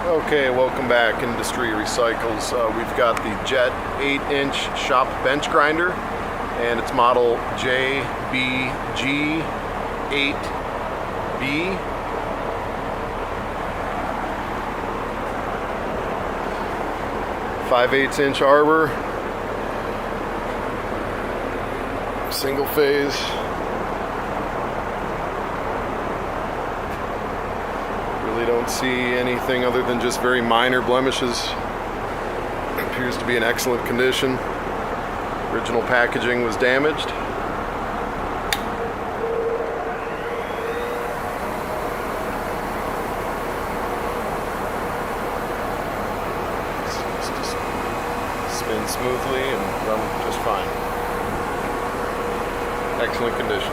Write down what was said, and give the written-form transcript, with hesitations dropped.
Okay, welcome back, Industry Recycles. We've got the Jet 8-inch shop bench grinder, and it's model JBG 8B. .5/8" arbor, single phase. Really don't see anything other than just very minor blemishes. Appears to be in excellent condition. Original packaging was damaged. Spin smoothly and run just fine. Excellent condition.